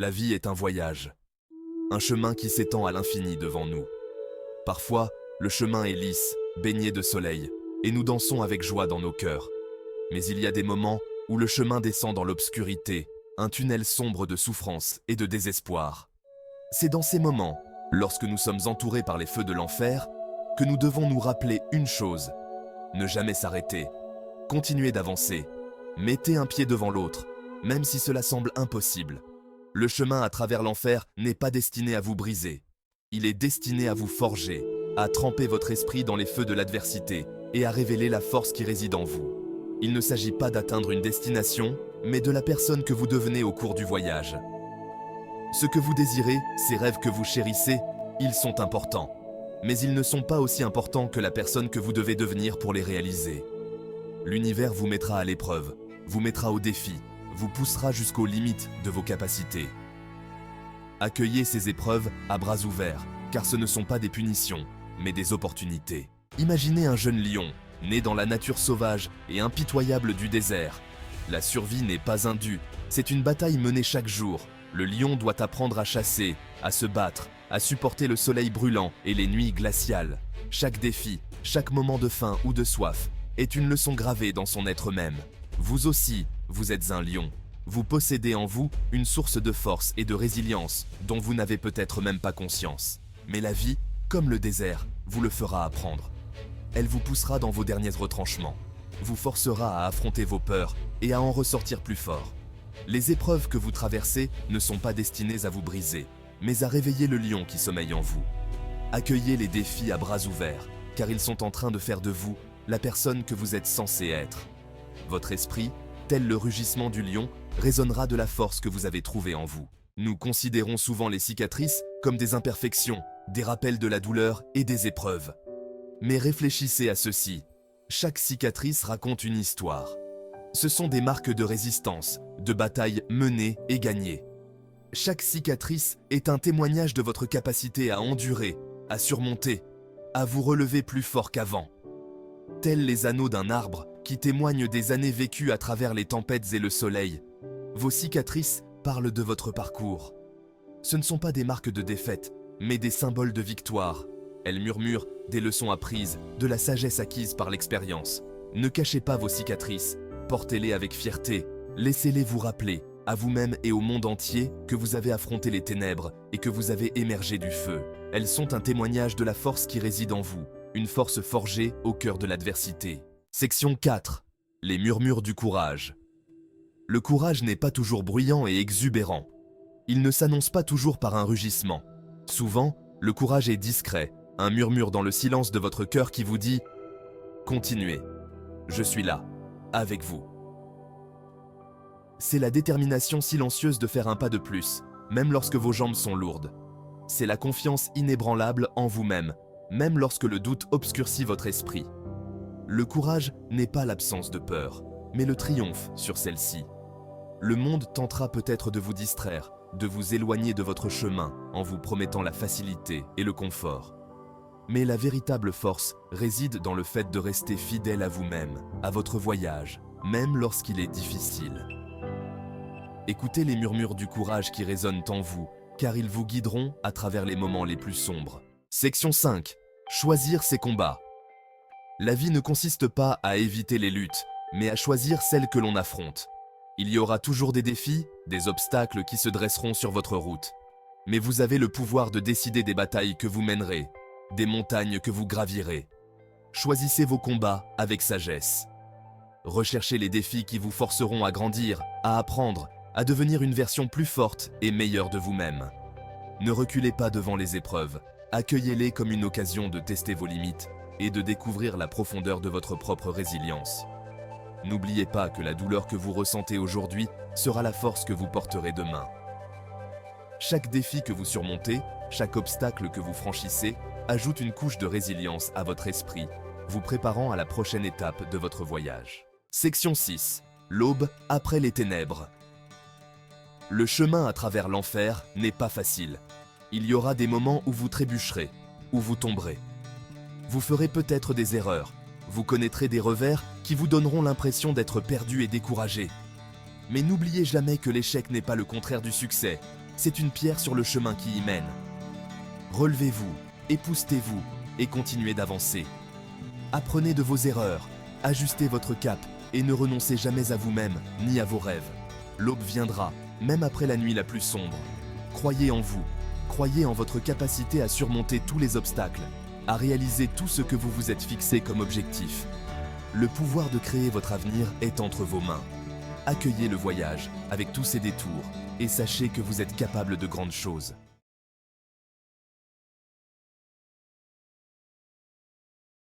La vie est un voyage, un chemin qui s'étend à l'infini devant nous. Parfois, le chemin est lisse, baigné de soleil, et nous dansons avec joie dans nos cœurs. Mais il y a des moments où le chemin descend dans l'obscurité, un tunnel sombre de souffrance et de désespoir. C'est dans ces moments, lorsque nous sommes entourés par les feux de l'enfer, que nous devons nous rappeler une chose: ne jamais s'arrêter, continuez d'avancer, mettez un pied devant l'autre, même si cela semble impossible. Le chemin à travers l'enfer n'est pas destiné à vous briser. Il est destiné à vous forger, à tremper votre esprit dans les feux de l'adversité et à révéler la force qui réside en vous. Il ne s'agit pas d'atteindre une destination, mais de la personne que vous devenez au cours du voyage. Ce que vous désirez, ces rêves que vous chérissez, ils sont importants. Mais ils ne sont pas aussi importants que la personne que vous devez devenir pour les réaliser. L'univers vous mettra à l'épreuve, vous mettra au défi, vous poussera jusqu'aux limites de vos capacités. Accueillez ces épreuves à bras ouverts, car ce ne sont pas des punitions, mais des opportunités. Imaginez un jeune lion, né dans la nature sauvage et impitoyable du désert. La survie n'est pas un dû, c'est une bataille menée chaque jour. Le lion doit apprendre à chasser, à se battre, à supporter le soleil brûlant et les nuits glaciales. Chaque défi, chaque moment de faim ou de soif est une leçon gravée dans son être même. Vous aussi, vous êtes un lion. Vous possédez en vous une source de force et de résilience dont vous n'avez peut-être même pas conscience. Mais la vie, comme le désert, vous le fera apprendre. Elle vous poussera dans vos derniers retranchements, vous forcera à affronter vos peurs et à en ressortir plus fort. Les épreuves que vous traversez ne sont pas destinées à vous briser, mais à réveiller le lion qui sommeille en vous. Accueillez les défis à bras ouverts, car ils sont en train de faire de vous la personne que vous êtes censé être. Votre esprit, tel le rugissement du lion, résonnera de la force que vous avez trouvée en vous. Nous considérons souvent les cicatrices comme des imperfections, des rappels de la douleur et des épreuves. Mais réfléchissez à ceci. Chaque cicatrice raconte une histoire. Ce sont des marques de résistance, de batailles menées et gagnées. Chaque cicatrice est un témoignage de votre capacité à endurer, à surmonter, à vous relever plus fort qu'avant. Tels les anneaux d'un arbre qui témoignent des années vécues à travers les tempêtes et le soleil, vos cicatrices parlent de votre parcours. Ce ne sont pas des marques de défaite, mais des symboles de victoire. Elles murmurent des leçons apprises, de la sagesse acquise par l'expérience. Ne cachez pas vos cicatrices, portez-les avec fierté, laissez-les vous rappeler, à vous-même et au monde entier, que vous avez affronté les ténèbres et que vous avez émergé du feu. Elles sont un témoignage de la force qui réside en vous, une force forgée au cœur de l'adversité. Section 4. Les murmures du courage. Le courage n'est pas toujours bruyant et exubérant. Il ne s'annonce pas toujours par un rugissement. Souvent, le courage est discret, un murmure dans le silence de votre cœur qui vous dit « Continuez, je suis là, avec vous ». C'est la détermination silencieuse de faire un pas de plus, même lorsque vos jambes sont lourdes. C'est la confiance inébranlable en vous-même, même lorsque le doute obscurcit votre esprit. Le courage n'est pas l'absence de peur, mais le triomphe sur celle-ci. Le monde tentera peut-être de vous distraire, de vous éloigner de votre chemin en vous promettant la facilité et le confort. Mais la véritable force réside dans le fait de rester fidèle à vous-même, à votre voyage, même lorsqu'il est difficile. Écoutez les murmures du courage qui résonnent en vous, car ils vous guideront à travers les moments les plus sombres. Section 5. Choisir ses combats. La vie ne consiste pas à éviter les luttes, mais à choisir celles que l'on affronte. Il y aura toujours des défis, des obstacles qui se dresseront sur votre route. Mais vous avez le pouvoir de décider des batailles que vous mènerez, des montagnes que vous gravirez. Choisissez vos combats avec sagesse. Recherchez les défis qui vous forceront à grandir, à apprendre, à devenir une version plus forte et meilleure de vous-même. Ne reculez pas devant les épreuves, accueillez-les comme une occasion de tester vos limites et de découvrir la profondeur de votre propre résilience. N'oubliez pas que la douleur que vous ressentez aujourd'hui sera la force que vous porterez demain. Chaque défi que vous surmontez, chaque obstacle que vous franchissez, ajoute une couche de résilience à votre esprit, vous préparant à la prochaine étape de votre voyage. Section 6. L'aube après les ténèbres. Le chemin à travers l'enfer n'est pas facile. Il y aura des moments où vous trébucherez, où vous tomberez. Vous ferez peut-être des erreurs, vous connaîtrez des revers qui vous donneront l'impression d'être perdu et découragé. Mais n'oubliez jamais que l'échec n'est pas le contraire du succès, c'est une pierre sur le chemin qui y mène. Relevez-vous, époustez-vous et continuez d'avancer. Apprenez de vos erreurs, ajustez votre cap et ne renoncez jamais à vous-même ni à vos rêves. L'aube viendra, même après la nuit la plus sombre. Croyez en vous, croyez en votre capacité à surmonter tous les obstacles, à réaliser tout ce que vous vous êtes fixé comme objectif. Le pouvoir de créer votre avenir est entre vos mains. Accueillez le voyage avec tous ses détours et sachez que vous êtes capable de grandes choses.